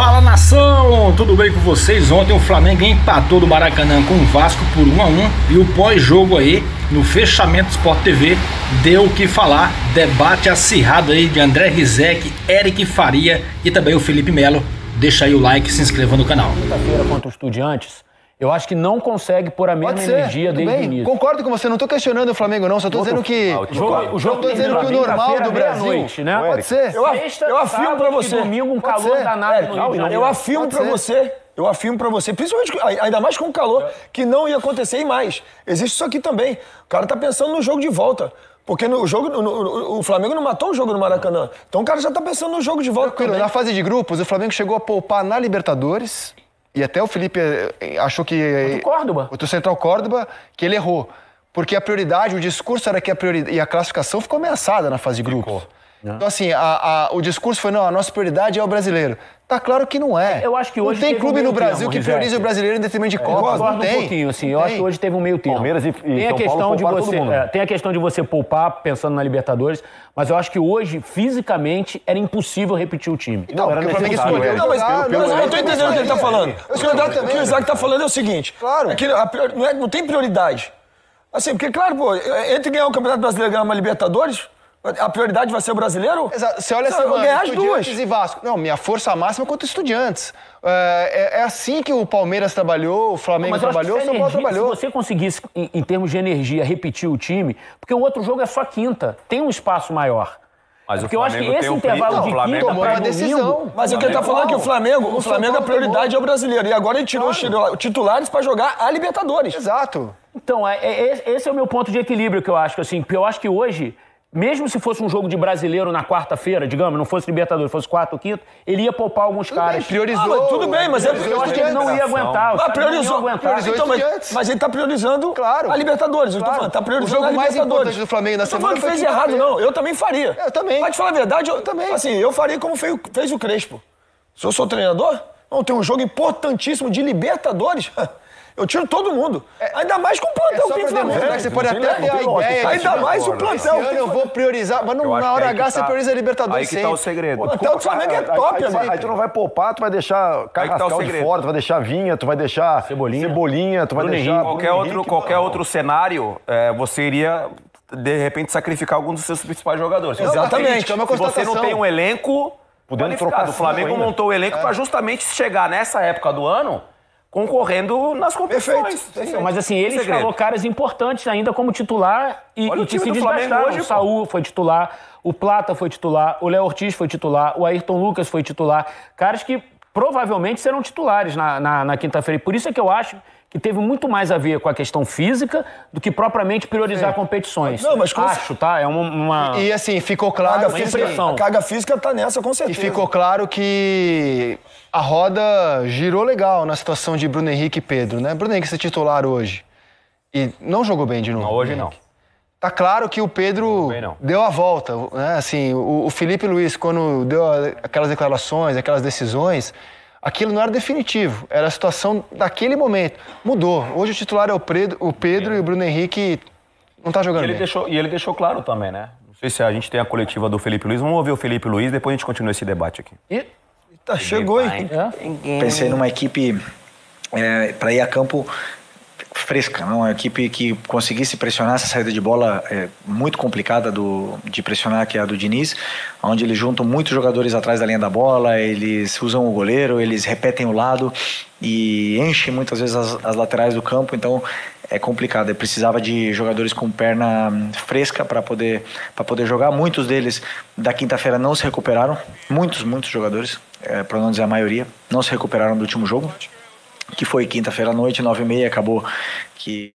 Fala, nação! Tudo bem com vocês? Ontem o Flamengo empatou do Maracanã com o Vasco por 1 a 1 e o pós-jogo aí, no fechamento do Sport TV, deu o que falar. Debate acirrado aí de André Rizek, Eric Faria e também o Felipe Melo. Deixa aí o like e se inscreva no canal. Quinta-feira contra o Estudiantes, eu acho que não consegue pôr a mesma energia desde o início. Concordo com você, não tô questionando o Flamengo não, só tô dizendo que... O jogo tô dizendo que o normal do Brasil... Noite, né? Pode ser. Eu afirmo pra você. Domingo, um calor danado. Eu afirmo pra você, principalmente, ainda mais com o calor, que não ia acontecer e mais. Existe isso aqui também. O cara tá pensando no jogo de volta. Porque no jogo, o Flamengo não matou o jogo no Maracanã. Então o cara já tá pensando no jogo de volta. Na fase de grupos, o Flamengo chegou a poupar na Libertadores... E até o Felipe achou que... O Córdoba. O Central Córdoba, que ele errou. Porque a prioridade, o discurso era que a prioridade... E a classificação ficou ameaçada na fase de grupos. Então, assim, o discurso foi, não, a nossa prioridade é o brasileiro. Tá claro que não é. Eu acho que hoje não tem clube no Brasil que priorize o brasileiro em detrimento de Copa. Não tem. Um pouquinho, assim. Eu acho que hoje teve um meio termo. Palmeiras e tem a questão de você, tem a questão de você poupar pensando na Libertadores, mas eu acho que hoje, fisicamente, era impossível repetir o time. Não, era necessário. Mas eu não tô entendendo o que ele tá falando. O que o Isaac tá falando é o seguinte. Claro. Não tem prioridade. Assim, porque, claro, pô, entre ganhar o Campeonato Brasileiro e ganhar uma Libertadores... A prioridade vai ser o brasileiro? Exato. Você olha assim, ganhar as duas. Estudiantes e Vasco. Não, minha força máxima contra Estudiantes. É assim que o Palmeiras trabalhou, o Flamengo trabalhou, o São Paulo trabalhou. Se você conseguisse, em termos de energia, repetir o time, porque o outro jogo é só quinta, tem um espaço maior. Mas porque eu acho que esse intervalo de quinta tomou uma decisão. Mas o que ele tá falando é que o Flamengo, a prioridade é o brasileiro. E agora ele tirou os titulares para jogar a Libertadores. Exato. Então, esse é o meu ponto de equilíbrio que eu acho. Assim, porque eu acho que hoje... Mesmo se fosse um jogo de brasileiro na quarta-feira, digamos, não fosse Libertadores, fosse quarta ou quinta, ele ia poupar alguns caras. Priorizou. Tudo bem, mas eu acho que ele não ia aguentar. Priorizou então, mas ele tá priorizando a Libertadores. Eu tô falando, tá priorizando a Libertadores. O jogo mais importante do Flamengo na semana não fez errado, não. Eu também faria. Eu também. Mas, te falar a verdade, eu também. Assim, eu faria como fez o Crespo. Se eu sou treinador, não, tem um jogo importantíssimo de Libertadores... Eu tiro todo mundo. Ainda mais com o plantel que tem Flamengo. Você pode até ter a ideia. Ainda mais o plantel. Eu vou priorizar. Mas na hora H você prioriza a Libertadores. Aí que tá o segredo. O plantel do Flamengo é top, amigo. Aí tu não vai poupar, tu vai deixar Carrascal de fora, tu vai deixar Vinha, tu vai deixar Cebolinha, tu vai deixar... Qualquer outro cenário, você iria, de repente, sacrificar algum dos seus principais jogadores. Exatamente. Se você não tem um elenco qualificado. O Flamengo montou o elenco para justamente chegar nessa época do ano concorrendo nas competições. Perfeito. Mas assim, ele escalou caras importantes ainda como titular e que se desgastaram. Hoje, o Saúl foi titular, o Plata foi titular, o Léo Ortiz foi titular, o Ayrton Lucas foi titular. Caras que provavelmente serão titulares na quinta-feira. E por isso é que eu acho que teve muito mais a ver com a questão física do que propriamente priorizar competições. Não, mas acho, tá? É uma... E assim, ficou claro... A carga física tá nessa, com certeza. E ficou claro que a roda girou legal na situação de Bruno Henrique e Pedro, né? Bruno Henrique ser titular hoje e não jogou bem de novo. Não, hoje não. Tá claro que o Pedro deu a volta, né? Assim, o Felipe Luiz, quando deu aquelas declarações, aquelas decisões... Aquilo não era definitivo, era a situação daquele momento. Mudou. Hoje o titular é o Pedro e o Bruno Henrique não tá jogando bem. E ele deixou claro também, né? Não sei se a gente tem a coletiva do Felipe Luiz. Vamos ouvir o Felipe Luiz, depois a gente continua esse debate aqui. Chegou, hein? Pensei numa equipe para ir a campo fresca, não? Uma equipe que conseguisse pressionar essa saída de bola muito complicada de pressionar, que é a do Diniz, onde eles juntam muitos jogadores atrás da linha da bola, eles usam o goleiro, eles repetem o lado e enchem muitas vezes as laterais do campo, então é complicado. Eu precisava de jogadores com perna fresca para poder jogar. Muitos deles da quinta-feira não se recuperaram, muitos jogadores, para não dizer a maioria, não se recuperaram do último jogo, que foi quinta-feira à noite, 9h30, acabou que...